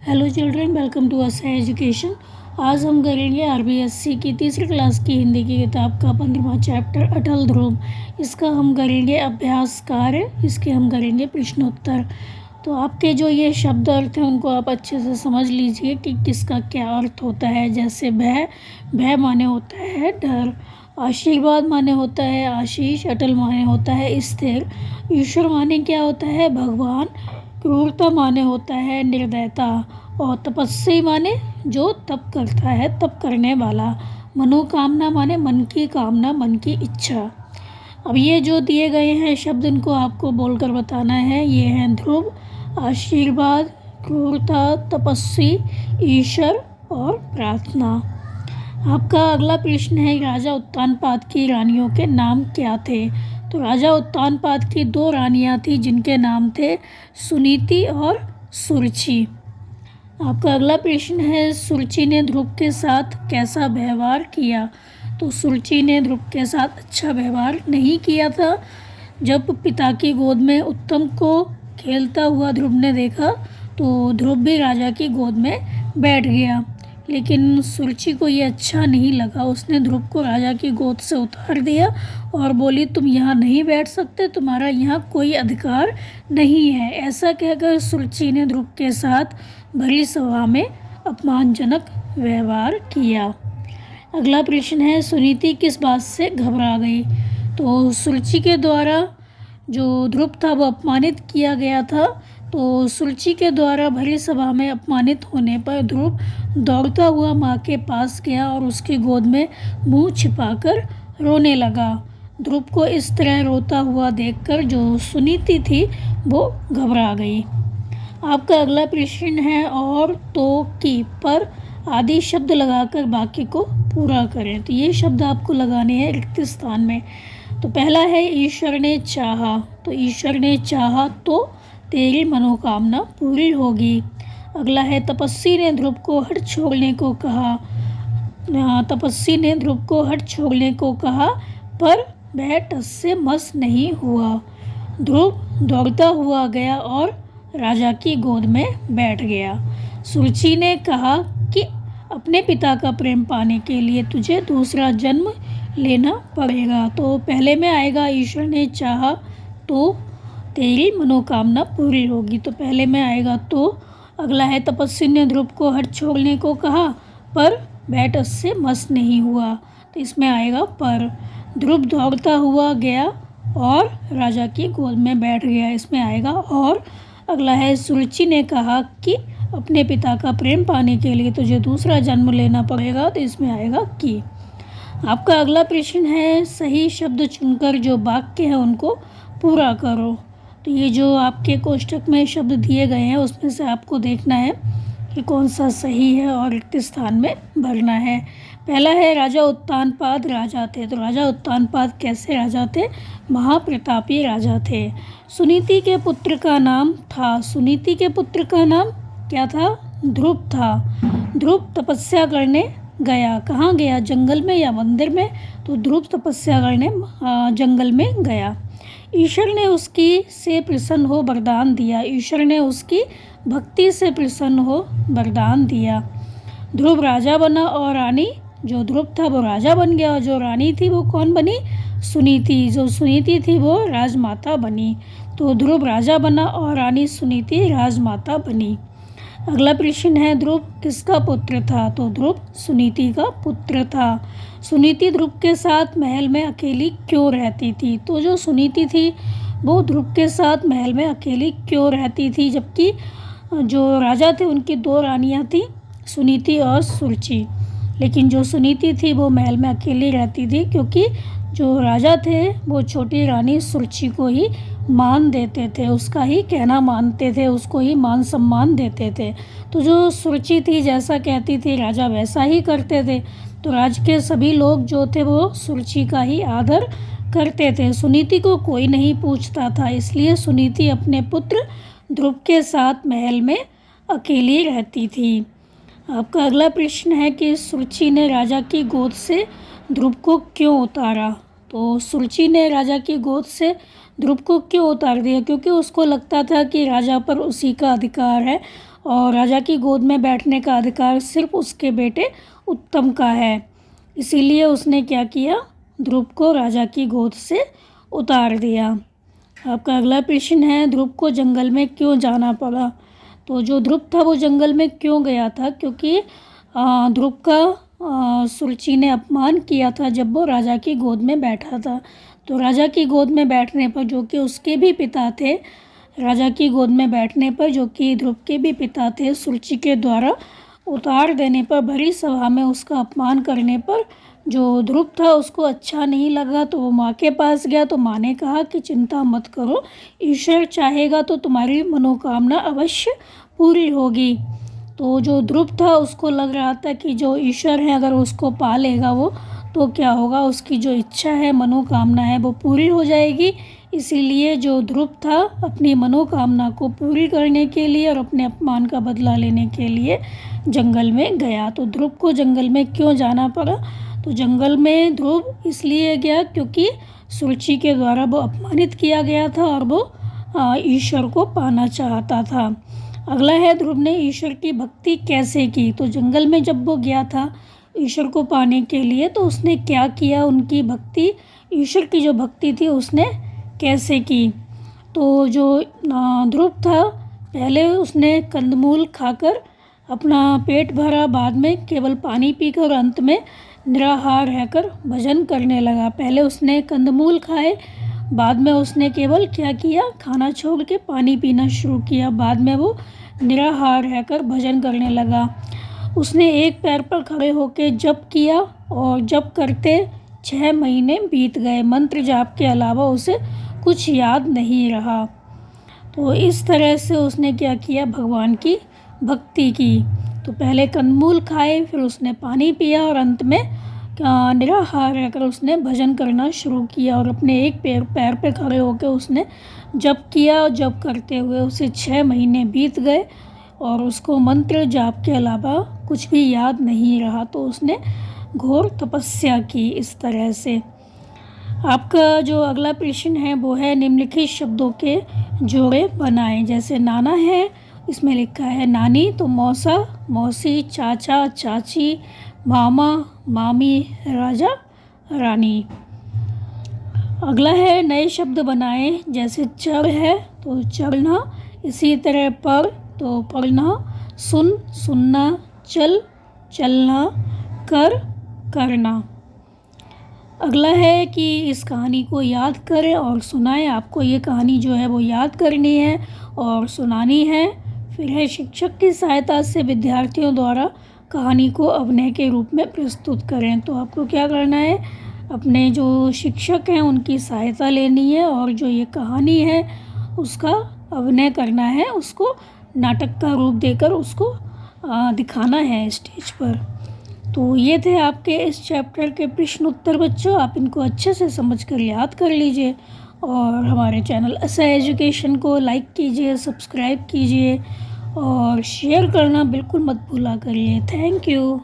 Hello children, welcome to असा education. आज हम करेंगे आरबीएससी की तीसरी क्लास की हिंदी की किताब का 15वां चैप्टर अटल ध्रुव। इसका हम करेंगे अभ्यास कार्य, इसके हम करेंगे प्रश्नोत्तर। तो आपके जो ये शब्द अर्थ हैं उनको आप अच्छे से समझ लीजिए कि किसका क्या अर्थ होता है। जैसे भय, भय माने होता है डर। आशीर्वाद माने होता है आशीष। अटल माने होता है स्थिर। ईश्वर माने क्या होता है भगवान। क्रूरता माने होता है निर्दयता। और तपस्वी माने जो तप करता है, तप करने वाला। मनोकामना माने मन की कामना, मन की इच्छा। अब ये जो दिए गए हैं शब्द, इनको आपको बोलकर बताना है। ये हैं ध्रुव, आशीर्वाद, क्रूरता, तपस्वी, ईश्वर और प्रार्थना। आपका अगला प्रश्न है, राजा उत्तानपाद की रानियों के नाम क्या थे। तो राजा उत्तानपाद की 2 रानियां थी जिनके नाम थे सुनीति और सुरुचि। आपका अगला प्रश्न है, सुरुचि ने ध्रुव के साथ कैसा व्यवहार किया। तो सुरुचि ने ध्रुव के साथ अच्छा व्यवहार नहीं किया था। जब पिता की गोद में उत्तम को खेलता हुआ ध्रुव ने देखा तो ध्रुव भी राजा की गोद में बैठ गया, लेकिन सुरुचि को ये अच्छा नहीं लगा। उसने ध्रुव को राजा की गोद से उतार दिया और बोली, तुम यहाँ नहीं बैठ सकते, तुम्हारा यहाँ कोई अधिकार नहीं है। ऐसा कहकर सुरुचि ने ध्रुव के साथ भरी सभा में अपमानजनक व्यवहार किया। अगला प्रश्न है, सुनीति किस बात से घबरा गई। तो सुरुचि के द्वारा जो ध्रुव था वो अपमानित किया गया था। तो सुरुचि के द्वारा भरी सभा में अपमानित होने पर ध्रुव दौड़ता हुआ माँ के पास गया और उसकी गोद में मुंह छिपाकर रोने लगा। ध्रुव को इस तरह रोता हुआ देखकर जो सुनीति थी वो घबरा गई। आपका अगला प्रश्न है, और, तो, की, पर आदि शब्द लगाकर वाक्य को पूरा करें। तो ये शब्द आपको लगाने हैं रिक्त स्थान में। तो पहला है, ईश्वर ने चाहा। तो ईश्वर ने चाहा तो तेरी मनोकामना पूरी होगी। अगला है, तपस्वी ने ध्रुव को हट छोड़ने को कहा। तपस्वी ने ध्रुव को हट छोड़ने को कहा, पर वह टस से मस नहीं हुआ। ध्रुव दौड़ता हुआ गया और राजा की गोद में बैठ गया। सुरुचि ने कहा कि अपने पिता का प्रेम पाने के लिए तुझे दूसरा जन्म लेना पड़ेगा। तो पहले में आएगा, ईश्वर ने चाहा तो तेरी मनोकामना पूरी होगी। तो पहले में आएगा तो। अगला है, तपस्वी ने ध्रुव को हट छोड़ने को कहा, पर वह टस से मस नहीं हुआ। तो इसमें आएगा पर। ध्रुव दौड़ता हुआ गया और राजा की गोद में बैठ गया। इसमें आएगा और। अगला है, सुरुचि ने कहा कि अपने पिता का प्रेम पाने के लिए तुझे दूसरा जन्म लेना पड़ेगा। तो इसमें आएगा कि। आपका अगला प्रश्न है, सही शब्द चुनकर जो वाक्य है उनको पूरा करो। तो ये जो आपके कोष्ठक में शब्द दिए गए हैं उसमें से आपको देखना है कि कौन सा सही है और रिक्त स्थान में भरना है। पहला है, राजा उत्तानपाद राजा थे। तो राजा उत्तानपाद कैसे राजा थे, महाप्रतापी राजा थे। सुनीति के पुत्र का नाम था। सुनीति के पुत्र का नाम क्या था, ध्रुव था। ध्रुव तपस्या करने गया। कहाँ गया, जंगल में या मंदिर में। तो ध्रुव तपस्या करने जंगल में गया। ईश्वर ने उसकी से प्रसन्न हो वरदान दिया। ईश्वर ने उसकी भक्ति से प्रसन्न हो वरदान दिया। ध्रुव राजा बना और रानी, जो ध्रुव था वो राजा बन गया और जो रानी थी वो कौन बनी, सुनीति। जो सुनीति थी वो राजमाता बनी। तो ध्रुव राजा बना और रानी सुनीति राजमाता बनी। अगला प्रश्न है, ध्रुव किसका पुत्र था। तो ध्रुव सुनीति का पुत्र था। सुनीति ध्रुव के साथ महल में अकेली क्यों रहती थी। तो जो सुनीति थी वो ध्रुव के साथ महल में अकेली क्यों रहती थी, जबकि जो राजा थे उनकी 2 रानियां थी, सुनीति और सुरुचि। लेकिन जो सुनीति थी वो महल में अकेली रहती थी क्योंकि जो राजा थे वो छोटी रानी सुरुचि को ही मान देते थे, उसका ही कहना मानते थे, उसको ही मान सम्मान देते थे। तो जो सुरुचि थी जैसा कहती थी राजा वैसा ही करते थे। तो राज्य के सभी लोग जो थे वो सुरुचि का ही आदर करते थे। सुनीति को कोई नहीं पूछता था, इसलिए सुनीति अपने पुत्र ध्रुव के साथ महल में अकेली रहती थी। आपका अगला प्रश्न है कि सुरुचि ने राजा की गोद से ध्रुव को क्यों उतारा। तो सुरुचि ने राजा की गोद से ध्रुव को क्यों उतार दिया, क्योंकि उसको लगता था कि राजा पर उसी का अधिकार है और राजा की गोद में बैठने का अधिकार सिर्फ उसके बेटे उत्तम का है। इसीलिए उसने क्या किया, ध्रुव को राजा की गोद से उतार दिया। आपका अगला प्रश्न है, ध्रुव को जंगल में क्यों जाना पड़ा। तो जो ध्रुव था वो जंगल में क्यों गया था, क्योंकि ध्रुव का सुरुचि ने अपमान किया था जब वो राजा की गोद में बैठा था। तो राजा की गोद में बैठने पर, जो कि उसके भी पिता थे, राजा की गोद में बैठने पर जो कि ध्रुव के भी पिता थे, सुरुचि के द्वारा उतार देने पर, भरी सभा में उसका अपमान करने पर जो ध्रुव था उसको अच्छा नहीं लगा। तो वो माँ के पास गया। तो माँ ने कहा कि चिंता मत करो, ईश्वर चाहेगा तो तुम्हारी मनोकामना अवश्य पूरी होगी। तो जो ध्रुव था उसको लग रहा था कि जो ईश्वर है अगर उसको पा लेगा वो, तो क्या होगा, उसकी जो इच्छा है, मनोकामना है, वो पूरी हो जाएगी। इसीलिए जो ध्रुव था अपनी मनोकामना को पूरी करने के लिए और अपने अपमान का बदला लेने के लिए जंगल में गया। तो ध्रुव को जंगल में क्यों जाना पड़ा। तो जंगल में ध्रुव इसलिए गया क्योंकि सुरुचि के द्वारा वो अपमानित किया गया था और वो ईश्वर को पाना चाहता था। अगला है, ध्रुव ने ईश्वर की भक्ति कैसे की। तो जंगल में जब वो गया था ईश्वर को पाने के लिए, तो उसने क्या किया, उनकी भक्ति, ईश्वर की जो भक्ति थी उसने कैसे की। तो जो ध्रुव था पहले उसने कंदमूल खाकर अपना पेट भरा, बाद में केवल पानी पीकर, अंत में निराहार रहकर भजन करने लगा। पहले उसने कंदमूल खाए, बाद में उसने केवल क्या किया, खाना छोड़ के पानी पीना शुरू किया, बाद में वो निराहार रहकर भजन करने लगा। उसने एक पैर पर खड़े होकर जप किया और जप करते 6 महीने बीत गए। मंत्र जाप के अलावा उसे कुछ याद नहीं रहा। तो इस तरह से उसने क्या किया, भगवान की भक्ति की। तो पहले कंदमूल खाए, फिर उसने पानी पिया और अंत में निराहार रहकर उसने भजन करना शुरू किया और अपने एक पैर पे खड़े होकर उसने जप किया। और जप करते हुए उसे 6 महीने बीत गए और उसको मंत्र जाप के अलावा कुछ भी याद नहीं रहा। तो उसने घोर तपस्या की इस तरह से। आपका जो अगला प्रश्न है वो है, निम्नलिखित शब्दों के जोड़े बनाएं। जैसे नाना है, इसमें लिखा है नानी, तो मौसा, मौसी, चाचा, चाची, मामा, मामी, राजा, रानी। अगला है, नए शब्द बनाएं। जैसे चढ़ है तो चढ़ना, इसी तरह पर तो पढ़ना, सुन, सुनना, चल, चलना, कर, करना। अगला है कि इस कहानी को याद करें और सुनाएं। आपको ये कहानी जो है वो याद करनी है और सुनानी है। फिर है, शिक्षक की सहायता से विद्यार्थियों द्वारा कहानी को अभिनय के रूप में प्रस्तुत करें। तो आपको क्या करना है, अपने जो शिक्षक हैं उनकी सहायता लेनी है और जो ये कहानी है उसका अभिनय करना है, उसको नाटक का रूप देकर उसको दिखाना है स्टेज पर। तो ये थे आपके इस चैप्टर के प्रश्न उत्तर बच्चों। आप इनको अच्छे से समझकर याद कर लीजिए और हमारे चैनल ऐसा एजुकेशन को लाइक कीजिए, सब्सक्राइब कीजिए और शेयर करना बिल्कुल मत भूला करिए। Thank you.